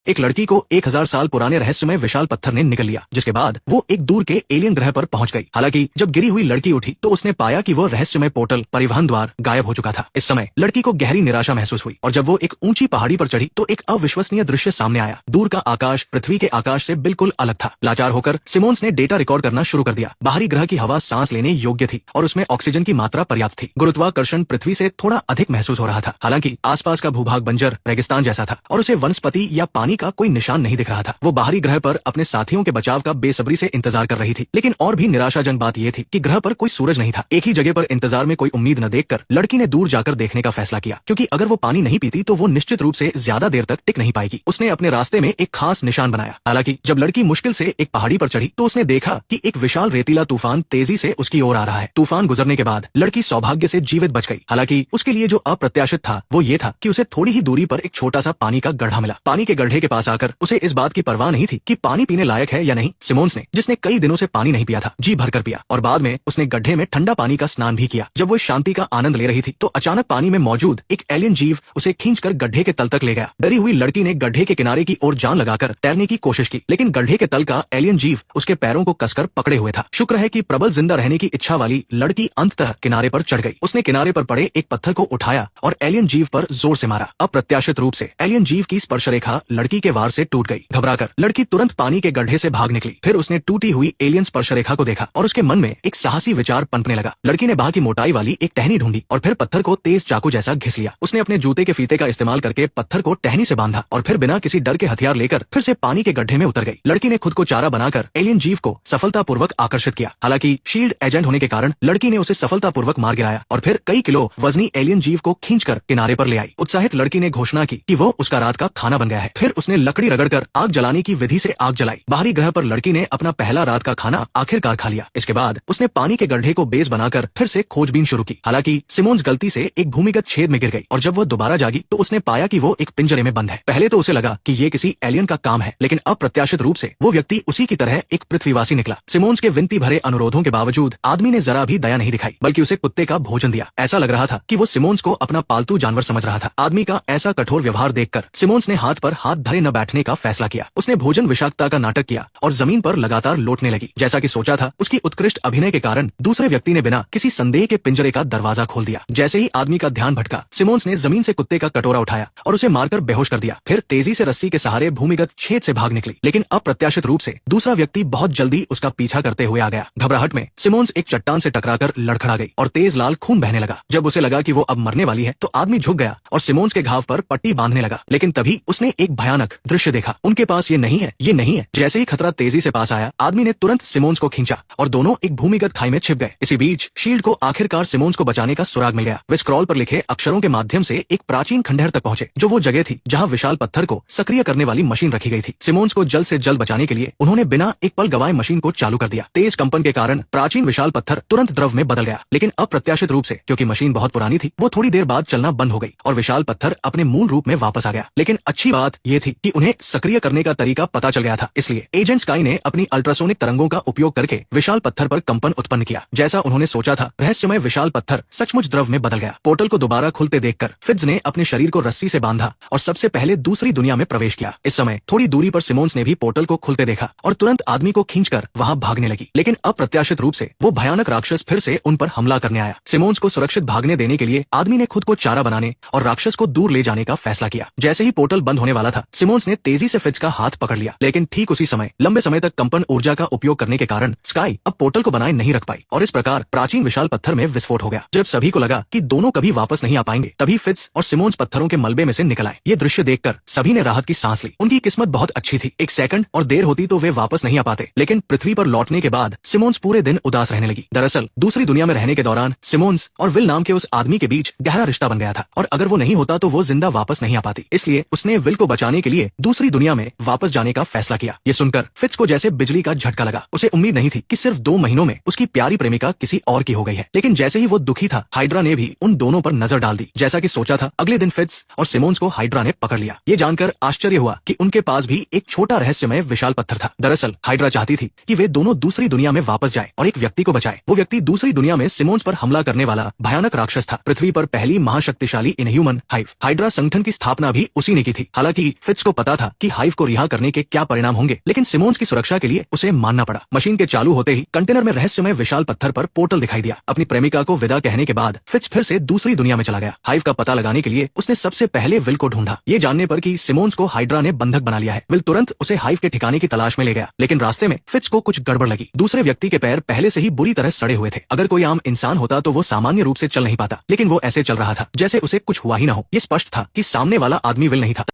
एक लड़की को 1000 साल पुराने रहस्यमय विशाल पत्थर ने निगल लिया, जिसके बाद वो एक दूर के एलियन ग्रह पर पहुंच गई। हालांकि जब गिरी हुई लड़की उठी तो उसने पाया कि वो रहस्यमय पोर्टल परिवहन द्वार गायब हो चुका था। इस समय लड़की को गहरी निराशा महसूस हुई और जब वो एक ऊंची पहाड़ी पर चढ़ी तो एक अविश्वसनीय दृश्य सामने आया। दूर का आकाश पृथ्वी के आकाश से बिल्कुल अलग था। लाचार होकर सिमोन्स ने डेटा रिकॉर्ड करना शुरू कर दिया। बाहरी ग्रह की हवा सांस लेने योग्य थी और उसमें ऑक्सीजन की मात्रा पर्याप्त थी। गुरुत्वाकर्षण पृथ्वी से थोड़ा अधिक महसूस हो रहा था। हालांकि आसपास का भूभाग बंजर रेगिस्तान जैसा था और उसे वनस्पति या पानी का कोई निशान नहीं दिख रहा था। वो बाहरी ग्रह पर अपने साथियों के बचाव का बेसब्री से इंतजार कर रही थी। लेकिन और भी निराशाजनक बात यह थी कि ग्रह पर कोई सूरज नहीं था। एक ही जगह पर इंतजार में कोई उम्मीद न देखकर लड़की ने दूर जाकर देखने का फैसला किया, क्योंकि अगर वो पानी नहीं पीती तो वो निश्चित रूप से ज्यादा देर तक टिक नहीं पाएगी। उसने अपने रास्ते में एक खास निशान बनाया। हालांकि जब लड़की मुश्किल से एक पहाड़ी पर चढ़ी तो उसने देखा कि एक विशाल रेतीला तूफान तेजी से उसकी ओर आ रहा है। तूफान गुजरने के बाद लड़की सौभाग्य से जीवित बच गई। हालांकि उसके लिए जो अप्रत्याशित था वो ये था कि उसे थोड़ी ही दूरी पर एक छोटा सा पानी का गड्ढा मिला। पानी के गड्ढे के पास आकर उसे इस बात की परवाह नहीं थी कि पानी पीने लायक है या नहीं। सिमोन्स ने, जिसने कई दिनों से पानी नहीं पिया था, जी भरकर पिया और बाद में उसने गड्ढे में ठंडा पानी का स्नान भी किया। जब वो शांति का आनंद ले रही थी तो अचानक पानी में मौजूद एक एलियन जीव उसे खींचकर गड्ढे के तल तक ले गया। डरी हुई लड़की ने गड्ढे के किनारे की ओर जान लगाकर तैरने की कोशिश की, लेकिन गड्ढे के तल का एलियन जीव उसके पैरों को कसकर पकड़े हुए था। शुक्र है कि प्रबल जिंदा रहने की इच्छा वाली लड़की अंततः किनारे पर चढ़ गई। उसने किनारे पर पड़े एक पत्थर को उठाया और एलियन जीव पर जोर से मारा। अप्रत्याशित रूप से एलियन जीव की स्पर्श रेखा लड़की के वार से टूट गई। घबराकर लड़की तुरंत पानी के गड्ढे से भाग निकली। फिर उसने टूटी हुई एलियन स्पर्श रेखा को देखा और उसके मन में एक साहसी विचार पनपने लगा। लड़की ने बाह की मोटाई वाली एक टहनी ढूंढी और फिर पत्थर को तेज चाकू जैसा घिस लिया। उसने अपने जूते के फीते का इस्तेमाल करके पत्थर को टहनी से बांधा और फिर बिना किसी डर के हथियार लेकर फिर से पानी के गड्ढे में उतर गई। लड़की ने खुद को चारा बनाकर एलियन जीव को सफलतापूर्वक आकर्षित किया। हालांकि शील्ड एजेंट होने के कारण लड़की ने उसे सफलतापूर्वक मार गिराया और फिर कई किलो वजनी एलियन जीव को खींचकर किनारे पर ले आई। उत्साहित लड़की ने घोषणा की कि वो उसका रात का खाना बन गया है। फिर उसने लकड़ी रगड़कर आग जलाने की विधि से आग जलाई। बाहरी ग्रह पर लड़की ने अपना पहला रात का खाना आखिरकार खा लिया। इसके बाद उसने पानी के गड्ढे को बेस बनाकर फिर से खोजबीन शुरू की। हालांकि सिमोन्स गलती से एक भूमिगत छेद में गिर गई और जब वो दोबारा जागी तो उसने पाया कि वो एक पिंजरे में बंद है। पहले तो उसे लगा कि ये किसी एलियन का काम है, लेकिन अप्रत्याशित रूप से वो व्यक्ति उसी की तरह एक पृथ्वीवासी निकला। सिमोन्स के विनती भरे अनुरोधों के बावजूद आदमी ने जरा भी दया नहीं दिखाई, बल्कि उसे कुत्ते का भोजन दिया। ऐसा लग रहा था कि वो सिमोन्स को अपना पालतू जानवर समझ रहा था। आदमी का ऐसा कठोर व्यवहार देखकर सिमोन्स ने हाथ पर हाथ धरे न बैठने का फैसला किया। उसने भोजन विषाक्तता का नाटक किया और जमीन पर लगातार लौटने लगी। जैसा कि सोचा था, उसकी उत्कृष्ट अभिनय के कारण दूसरे व्यक्ति ने बिना किसी संदेह के पिंजरे का दरवाजा खोल दिया। जैसे ही आदमी का ध्यान भटका, सिमोन्स ने जमीन से कुत्ते का कटोरा उठाया और उसे मारकर बेहोश कर दिया। फिर तेजी से रस्सी के सहारे भूमिगत छेद से भाग निकली, लेकिन अप्रत्याशित रूप से दूसरा व्यक्ति बहुत जल्दी उसका पीछा करते हुए आ गया। घबराहट में सिमोन्स एक चट्टान से टकराकर लड़खड़ा गई और तेज लाल खून बहने लगा। जब उसे लगा कि वो अब मरने वाली है तो आदमी झुक गया और सिमोन्स के घाव पर पट्टी बांधने लगा। लेकिन तभी उसने एक भयानक दृश्य देखा। उनके पास ये नहीं है, ये नहीं है। जैसे ही खतरा तेजी से पास आया, आदमी ने तुरंत सिमोन्स को खींचा और दोनों एक भूमिगत खाई में छिप गए। इसी बीच शील्ड को आखिरकार सिमोन्स को बचाने का सुराग मिल गया। वे स्क्रॉल पर लिखे अक्षरों के माध्यम से एक प्राचीन खंडहर तक पहुंचे, जो वो जगह थी जहां विशाल पत्थर को सक्रिय करने वाली मशीन रखी गई थी। सिमोन्स को जल्द से जल्द बचाने के लिए उन्होंने बिना एक पल गवाए मशीन को चालू कर दिया। तेज कंपन के कारण प्राचीन विशाल पत्थर तुरंत द्रव में बदल गया, लेकिन अप्रत्याशित रूप से क्योंकि मशीन बहुत पुरानी थी, वो थोड़ी देर बाद चलना बंद हो गई और विशाल पत्थर अपने मूल रूप में वापस आ गया। लेकिन अच्छी बात यह थी कि उन्हें सक्रिय करने का तरीका पता चल गया था। इसलिए एजेंट स्काई ने अपनी अल्ट्रासोनिक तरंगों का उपयोग करके विशाल पत्थर पर कंपन उत्पन्न किया। जैसा उन्होंने सोचा था, रहस्यमय विशाल पत्थर सचमुच द्रव में बदल गया। पोर्टल को दोबारा खुलते देखकर फिट्ज ने अपने शरीर को रस्सी से बांधा और सबसे पहले दूसरी दुनिया में प्रवेश किया। इस समय थोड़ी दूरी पर सिमोन्स ने भी पोर्टल को खुलते देखा और तुरंत आदमी को खींचकर वहां भागने लगी। लेकिन अप्रत्याशित रूप से वो भयानक राक्षस फिर से उन पर हमला करने आया। सिमोन्स को सुरक्षित भागने देने के लिए आदमी ने खुद को चारा बनाने और राक्षस को दूर ले जाने का फैसला किया। जैसे ही पोर्टल बंद होने वाला था, सिमोन्स ने तेजी से फिट्ज का हाथ पकड़ लिया। लेकिन ठीक उसी समय लंबे समय तक कंपन ऊर्जा का उपयोग करने के कारण स्काई अब पोर्टल को बनाए नहीं रख पाई और इस प्रकार प्राचीन विशाल पत्थर में विस्फोट हो गया। जब सभी को लगा कि दोनों कभी वापस नहीं आ पाएंगे, तभी फिट्ज और सिमोन्स पत्थरों के मलबे में से निकल आए। ये दृश्य देखकर सभी ने राहत की सांस ली। उनकी किस्मत बहुत अच्छी थी। एक सेकंड और देर होती तो वे वापस नहीं आ पाते। लेकिन पृथ्वी पर लौटने के बाद सिमोन्स पूरे दिन उदास रहने लगी। दरअसल दूसरी दुनिया में रहने के दौरान सिमोन्स और विल नाम के उस आदमी के बीच गहरा रिश्ता बन गया था और अगर वो नहीं होता तो वो जिंदा वापस नहीं आ पाती। इसलिए उसने विल को बचाने के लिए दूसरी दुनिया में वापस जाने का फैसला किया। ये सुनकर फिट्ज को जैसे बिजली का झटका लगा। उसे उम्मीद नहीं थी कि सिर्फ 2 महीनों में उसकी प्यारी प्रेमिका किसी और की हो गई है। लेकिन जैसे ही वो दुखी था, हाइड्रा ने भी उन दोनों पर नजर डाल दी। जैसा कि सोचा था, अगले दिन फिट्ज और सिमोन्स को हाइड्रा ने पकड़ लिया। ये जानकर आश्चर्य हुआ कि उनके पास भी एक छोटा रहस्यमय विशाल पत्थर था। दरअसल हाइड्रा चाहती थी कि वे दोनों दूसरी दुनिया में वापस जाएं और एक व्यक्ति को बचाएं। वो व्यक्ति दूसरी दुनिया में सिमोन्स पर हमला करने वाला भयानक राक्षस था। पृथ्वी पर पहली महाशक्तिशाली इनह्यूमन हाइव हाइड्रा संगठन की स्थापना भी उसी ने की थी। हालांकि फिट्ज फिट्ज को पता था कि हाइव को रिहा करने के क्या परिणाम होंगे, लेकिन सिमोन्स की सुरक्षा के लिए उसे मानना पड़ा। मशीन के चालू होते ही कंटेनर में रहस्यमय विशाल पत्थर पर पोर्टल दिखाई दिया। अपनी प्रेमिका को विदा कहने के बाद फिट्ज फिर से दूसरी दुनिया में चला गया। हाइव का पता लगाने के लिए उसने सबसे पहले विल को ढूंढा। ये जानने पर कि सिमोन्स को हाइड्रा ने बंधक बना लिया है, विल तुरंत उसे हाइव के ठिकाने की तलाश में ले गया, लेकिन रास्ते में फिट्ज को कुछ गड़बड़ लगी। दूसरे व्यक्ति के पैर पहले से ही बुरी तरह सड़े हुए थे। अगर कोई आम इंसान होता तो वो सामान्य रूप से चल नहीं पाता, लेकिन वो ऐसे चल रहा था जैसे उसे कुछ हुआ ही ना हो। ये स्पष्ट था कि सामने वाला आदमी विल नहीं था।